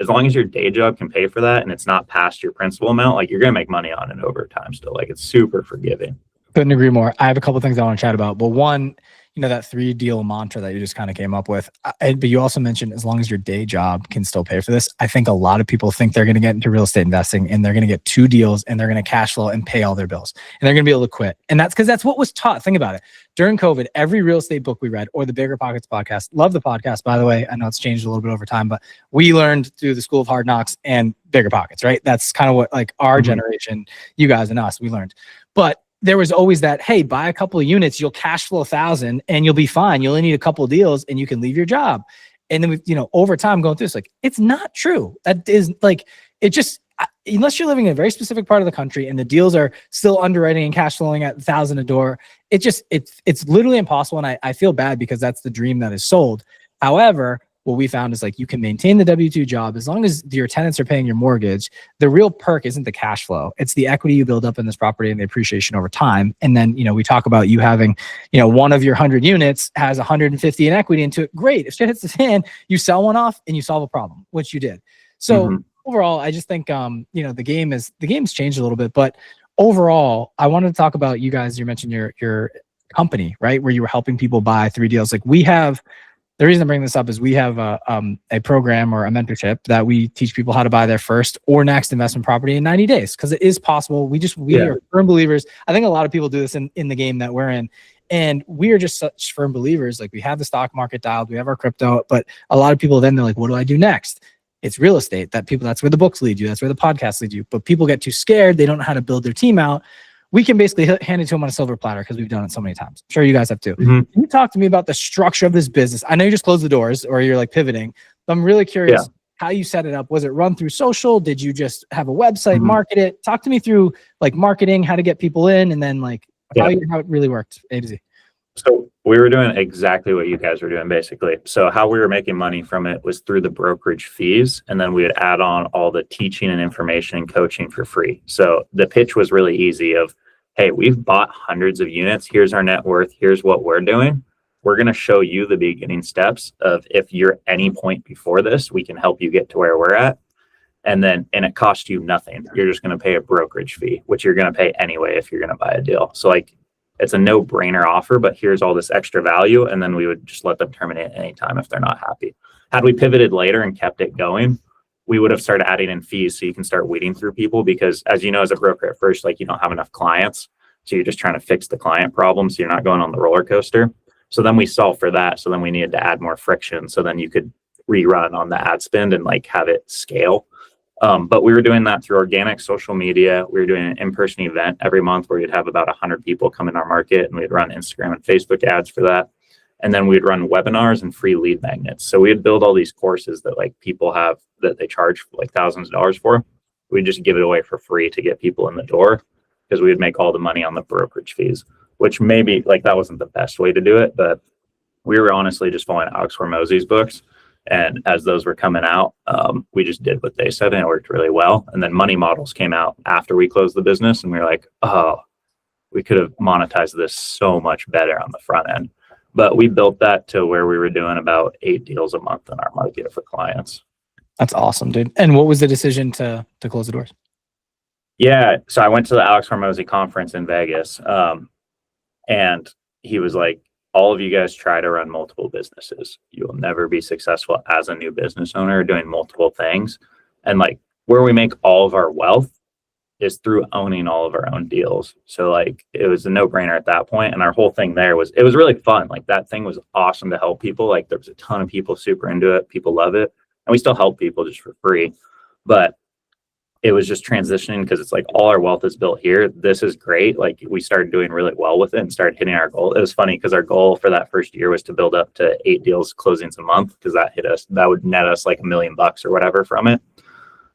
As long as your day job can pay for that and it's not past your principal amount, like, you're going to make money on it over time still. Like, it's super forgiving. Couldn't agree more. I have a couple of things I want to chat about. But one, that 3 deal mantra that you just kind of came up with. But you also mentioned as long as your day job can still pay for this. I think a lot of people think they're going to get into real estate investing and they're going to get 2 deals and they're going to cash flow and pay all their bills. And they're going to be able to quit. And that's because that's what was taught. Think about it. During COVID, every real estate book we read, or the Bigger Pockets podcast, love the podcast, by the way. I know it's changed a little bit over time, but we learned through the School of Hard Knocks and Bigger Pockets, right? That's kind of what like our generation, you guys and us, we learned. But there was always that, hey, buy a couple of units, you'll cash flow 1,000 and you'll be fine. You only need a couple of deals and you can leave your job. And then we, over time going through this, like, it's not true. That is like, it just, unless you're living in a very specific part of the country and the deals are still underwriting and cash flowing at 1,000 a door, it's literally impossible. And I feel bad because that's the dream that is sold. However, what we found is like, you can maintain the W-2 job as long as your tenants are paying your mortgage. The real perk isn't the cash flow. It's the equity you build up in this property and the appreciation over time. And then, we talk about you having, one of your 100 units has 150 in equity into it. Great. If shit hits the fan, you sell one off and you solve a problem, which you did. So overall, I just think, the game's changed a little bit, but overall, I wanted to talk about you guys. You mentioned your company, right? Where you were helping people buy 3 deals. Like, the reason I'm bringing this up is we have a program or a mentorship that we teach people how to buy their first or next investment property in 90 days. Because it is possible. We are firm believers. I think a lot of people do this in the game that we're in. And we are just such firm believers. Like, we have the stock market dialed, we have our crypto, but a lot of people then they're like, what do I do next? It's real estate. That's where the books lead you. That's where the podcasts lead you. But people get too scared. They don't know how to build their team out. We can basically hand it to them on a silver platter because we've done it so many times. I'm sure you guys have too. Can you talk to me about the structure of this business? I know you just closed the doors or you're like pivoting. But I'm really curious how you set it up. Was it run through social? Did you just have a website, market it? Talk to me through like marketing, how to get people in, and then like how it really worked, A to Z. So we were doing exactly what you guys were doing, basically. So how we were making money from it was through the brokerage fees. And then we would add on all the teaching and information and coaching for free. So the pitch was really easy of, hey, we've bought hundreds of units. Here's our net worth. Here's what we're doing. We're going to show you the beginning steps of if you're any point before this, we can help you get to where we're at. And it costs you nothing. You're just going to pay a brokerage fee, which you're going to pay anyway if you're going to buy a deal. So like, it's a no-brainer offer, but here's all this extra value. And then we would just let them terminate anytime if they're not happy. Had we pivoted later and kept it going, we would have started adding in fees so you can start weeding through people, because as you know, as a broker at first, like, you don't have enough clients. So you're just trying to fix the client problem. So you're not going on the roller coaster. So then we solved for that. So then we needed to add more friction. So then you could rerun on the ad spend and like have it scale. But we were doing that through organic social media. We were doing an in-person event every month where we'd have about 100 people come in our market, and we'd run Instagram and Facebook ads for that. And then we'd run webinars and free lead magnets. So we'd build all these courses that like people have that they charge like thousands of dollars for. We'd just give it away for free to get people in the door, because we would make all the money on the brokerage fees, which maybe like that wasn't the best way to do it, but we were honestly just following Alex Hormozy's books. And as those were coming out, we just did what they said, and it worked really well. And then money models came out after we closed the business, and we were like, oh, we could have monetized this so much better on the front end. But we built that to where we were doing about 8 deals a month in our market for clients. That's awesome, dude. And what was the decision to close the doors? Yeah. So I went to the Alex Hormozy conference in Vegas. And he was like, all of you guys try to run multiple businesses. You will never be successful as a new business owner doing multiple things. And like, where we make all of our wealth is through owning all of our own deals. So like it was a no-brainer at that point. And our whole thing there was, it was really fun. Like that thing was awesome to help people. Like there was a ton of people super into it. People love it. And we still help people just for free. But it was just transitioning because it's like all our wealth is built here. This is great. Like we started doing really well with it and started hitting our goal. It was funny because our goal for that first year was to build up to 8 deals closings a month, because that would net us like $1 million or whatever from it.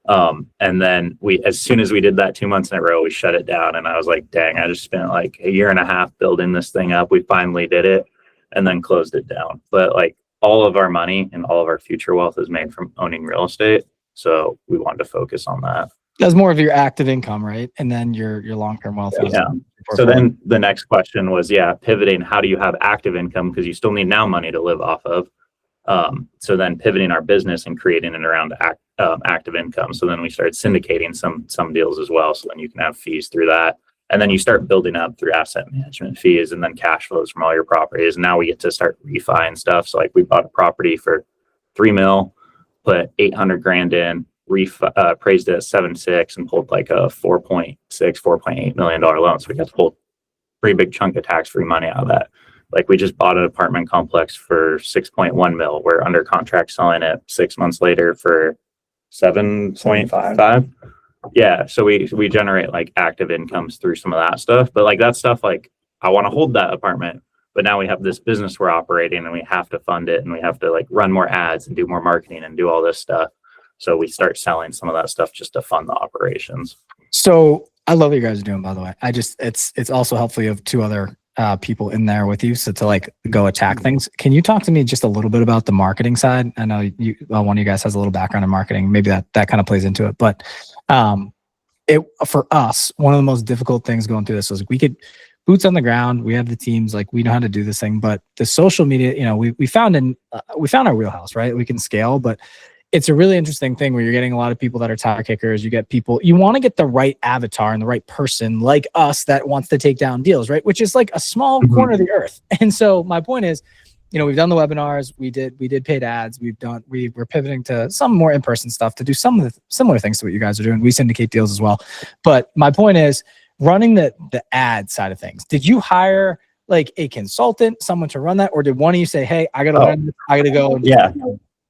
And then as soon as we did that 2 months in a row, we shut it down. And I was like, dang, I just spent like a year and a half building this thing up. We finally did it and then closed it down. But like all of our money and all of our future wealth is made from owning real estate. So we wanted to focus on that. That's more of your active income, right? And then your long-term wealth. Yeah. So then the next question was, pivoting. How do you have active income? Because you still need now money to live off of. So then pivoting our business and creating it around active income. So then we started syndicating some deals as well. So then you can have fees through that. And then you start building up through asset management fees and then cash flows from all your properties. And now we get to start refi and stuff. So like we bought a property for $3 million, put $800,000 in, appraised it at 7.6 and pulled like a $4.8 million loan. So we got to pull a pretty big chunk of tax-free money out of that. Like we just bought an apartment complex for 6.1 mil. We're under contract selling it 6 months later for 7.5. Yeah. So we generate like active incomes through some of that stuff. But like that stuff, like I want to hold that apartment, but now we have this business we're operating and we have to fund it and we have to like run more ads and do more marketing and do all this stuff. So we start selling some of that stuff just to fund the operations. So I love what you guys are doing, by the way. It's also helpful you have 2 other people in there with you. So to like go attack things. Can you talk to me just a little bit about the marketing side? I know one of you guys has a little background in marketing. Maybe that kind of plays into it. But for us, one of the most difficult things going through this was we could boots on the ground. We have the teams, like we know how to do this thing, but the social media, we found our wheelhouse, right? We can scale, but it's a really interesting thing where you're getting a lot of people that are tire kickers. You get people, you want to get the right avatar and the right person like us that wants to take down deals, right? Which is like a small corner of the earth. And so my point is, we've done the webinars, we did paid ads, we're pivoting to some more in-person stuff to do some of the similar things to what you guys are doing. We syndicate deals as well. But my point is running the ad side of things. Did you hire like a consultant, someone to run that? Or did one of you say, hey, I got to go. Yeah.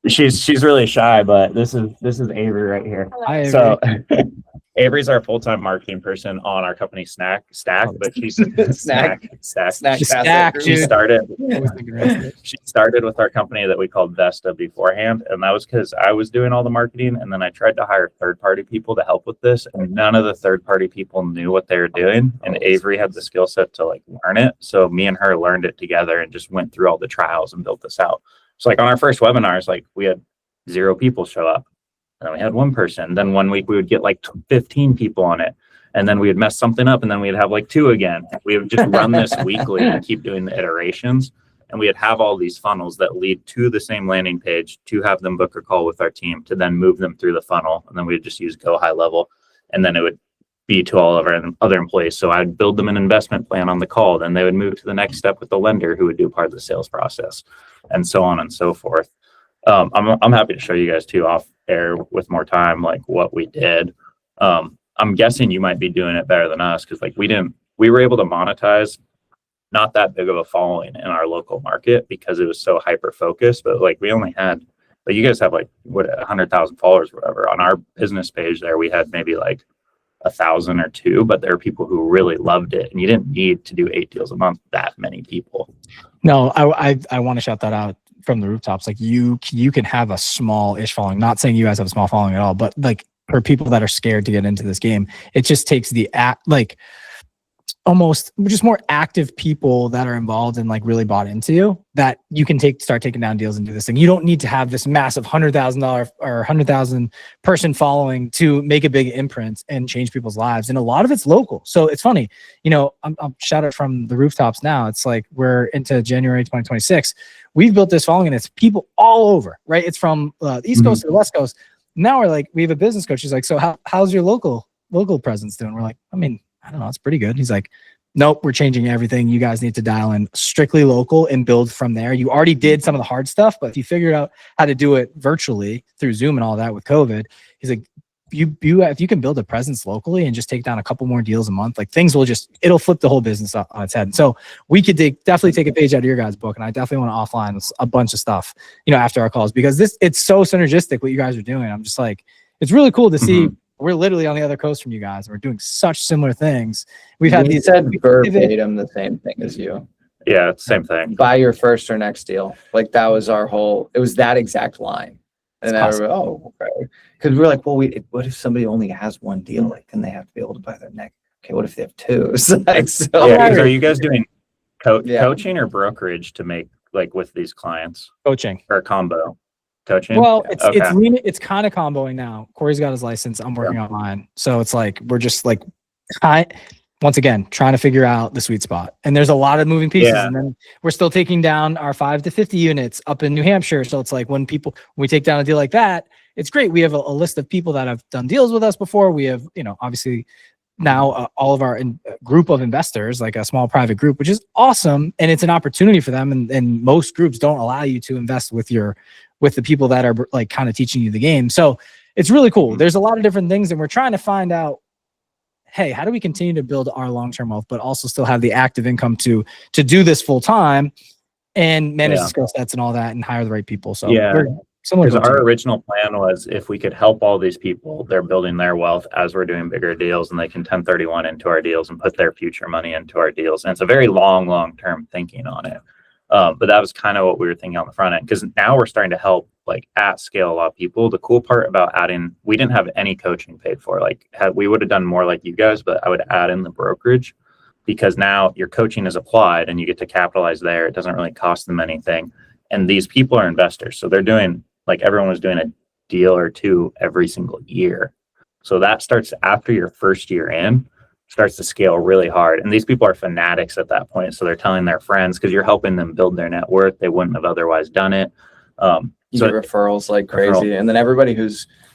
She's really shy, but this is Avery right here. Hi, Avery. So Avery's our full-time marketing person on our company stack, but she's stack. She started with our company that we called Vesta beforehand, and that was because I was doing all the marketing, and then I tried to hire third-party people to help with this, and none of the third-party people knew what they were doing, and Avery had the skill set to like learn it. So me and her learned it together and just went through all the trials and built this out. So like on our first webinars, like we had 0 people show up, and then we had 1 person. Then 1 week we would get like 15 people on it, and then we would mess something up, and then we'd have like 2 again. We would just run this weekly and keep doing the iterations, and we'd have all these funnels that lead to the same landing page to have them book a call with our team to then move them through the funnel, and then we'd just use Go High Level, and then it would be to all of our other employees. So I'd build them an investment plan on the call, then they would move to the next step with the lender who would do part of the sales process, and so on and so forth. I'm happy to show you guys too off air with more time, like what we did. I'm guessing you might be doing it better than us, because like we were able to monetize not that big of a following in our local market because it was so hyper focused, but like we only had, like you guys have like 100,000 followers or whatever. On our business page there, we had maybe like 1,000 or 2, but there are people who really loved it, and you didn't need to do 8 deals a month, that many people. No, I want to shout that out from the rooftops. Like you can have a small-ish following, not saying you guys have a small following at all, but like for people that are scared to get into this game, it just takes almost just more active people that are involved and like really bought into you, that you can start taking down deals and do this thing. You don't need to have this massive $100,000 or 100,000 person following to make a big imprint and change people's lives. And a lot of it's local. So it's funny, I'm shout out from the rooftops now. It's like we're into January 2026. We've built this following and it's people all over, right? It's from the East Coast to the West Coast. Now we're like, we have a business coach. He's like, so how's your local presence doing? We're like, I don't know, it's pretty good. He's like, nope, we're changing everything. You guys need to dial in strictly local and build from there. You already did some of the hard stuff, but if you figured out how to do it virtually through Zoom and all that with COVID, he's like, if you can build a presence locally and just take down a couple more deals a month, like things will it'll flip the whole business on its head. So we could definitely take a page out of your guys' book, and I definitely want to offline a bunch of stuff, after our calls, because it's so synergistic what you guys are doing. I'm just like, it's really cool to see. We're literally on the other coast from you guys, and we're doing such similar things. We said verbatim the same thing as you. Yeah, it's the same thing. Buy your first or next deal. Like that was it was that exact line. And then awesome. Okay. Because we were like, well, what if somebody only has one deal? Like, then they have to be able to buy their next. Okay, what if they have two? Are you guys doing coaching or brokerage to make like with these clients? Coaching or combo? Coaching. Well, it's kind of comboing now. Corey's got his license. I'm working on mine. So it's like we're just like, once again, trying to figure out the sweet spot. And there's a lot of moving pieces. And then we're still taking down our 5 to 50 units up in New Hampshire. So it's like when we take down a deal like that, it's great. We have a list of people that have done deals with us before. We have, obviously now all of our group of investors, like a small private group, which is awesome. And it's an opportunity for them. And most groups don't allow you to invest with the people that are like kind of teaching you the game. So it's really cool. There's a lot of different things, and we're trying to find out, hey, how do we continue to build our long-term wealth, but also still have the active income to do this full time and manage the skill sets and all that and hire the right people. So because our original plan was if we could help all these people, they're building their wealth as we're doing bigger deals, and they can 1031 into our deals and put their future money into our deals. And it's a very long-term thinking on it. But that was kind of what we were thinking on the front end, because now we're starting to help like at scale a lot of people. The cool part about we didn't have any coaching paid for. Like we would have done more like you guys, but I would add in the brokerage, because now your coaching is applied and you get to capitalize there. It doesn't really cost them anything. And these people are investors. So they're doing, like everyone was doing a deal or two every single year. So that starts after your first year in, starts to scale really hard. And these people are fanatics at that point. So they're telling their friends, because you're helping them build their net worth. They wouldn't have otherwise done it. You get referrals like crazy. And then everybody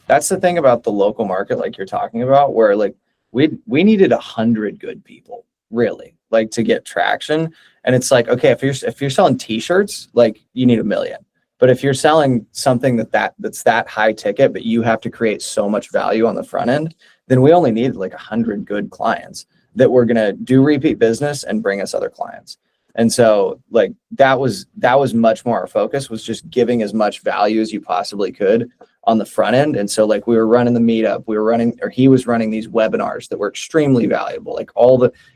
that's the thing about the local market, like you're talking about, where like we needed 100 good people, really, like to get traction. And it's like, okay, if you're selling t-shirts, like you need 1 million. But if you're selling something that's that high ticket, but you have to create so much value on the front end, then we only needed like 100 good clients that were going to do repeat business and bring us other clients. And so like that was much more our focus, was just giving as much value as you possibly could on the front end. And so like we were running the meetup, he was running these webinars that were extremely valuable. Like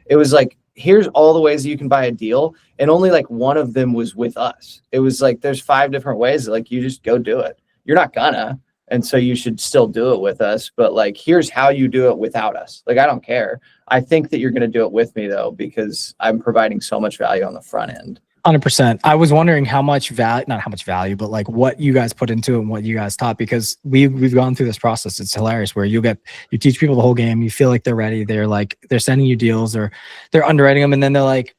it was like, here's all the ways that you can buy a deal. And only like one of them was with us. It was like, there's 5 different ways that like, you just go do it. You're not gonna. And so you should still do it with us. But like, here's how you do it without us. Like, I don't care. I think that you're going to do it with me though, because I'm providing so much value on the front end. 100%. I was wondering not how much value, but like what you guys put into it and what you guys taught, because we've gone through this process. It's hilarious where you teach people the whole game. You feel like they're ready. They're sending you deals or they're underwriting them. And then they're like,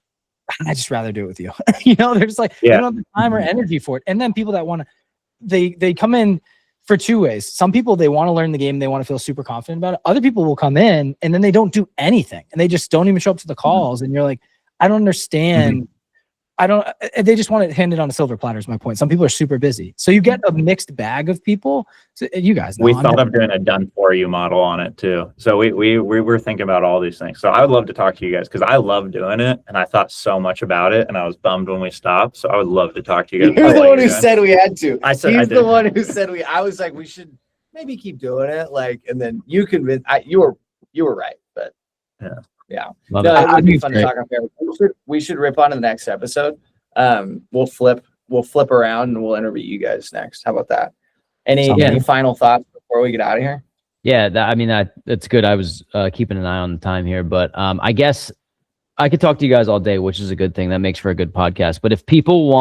I'd just rather do it with you. They're just like, they don't have the time or energy for it. And then people that want to, they come in for 2 ways. Some people, they want to learn the game. They want to feel super confident about it. Other people will come in and then they don't do anything and they just don't even show up to the calls. And you're like, I don't understand. They just want it handed on a silver platter is my point. Some people are super busy. So you get a mixed bag of people. So you guys know. We thought of doing a done for you model on it too. So we were thinking about all these things. So I would love to talk to you guys, because I love doing it and I thought so much about it and I was bummed when we stopped. So I would love to talk to you guys. You're the one who said we had to. He's the one who said I was like, we should maybe keep doing it. Like, and then you convinced, you were right, but yeah. No, it would be fun to talk on camera. We should rip on to the next episode. We'll flip around and we'll interview you guys next. How about that? Any final thoughts before we get out of here? Yeah, that's good. I was keeping an eye on the time here, but I guess I could talk to you guys all day, which is a good thing. That makes for a good podcast. But if people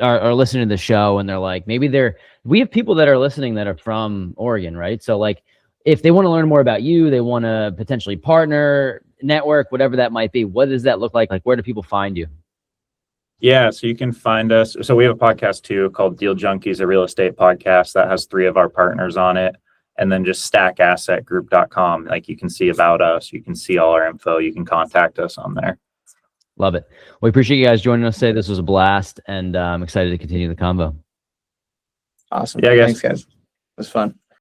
are listening to the show and they're like, we have people that are listening that are from Oregon, right? So like, if they want to learn more about you, they want to potentially partner, network, whatever that might be, what does that look like? Like, where do people find you? Yeah, so you can find us. So we have a podcast too called Deal Junkies, a real estate podcast that has 3 of our partners on it. And then just stackassetgroup.com. Like you can see about us. You can see all our info. You can contact us on there. Love it. We appreciate you guys joining us today. This was a blast, and I'm excited to continue the convo. Awesome. Yeah, Thanks, guys. It was fun.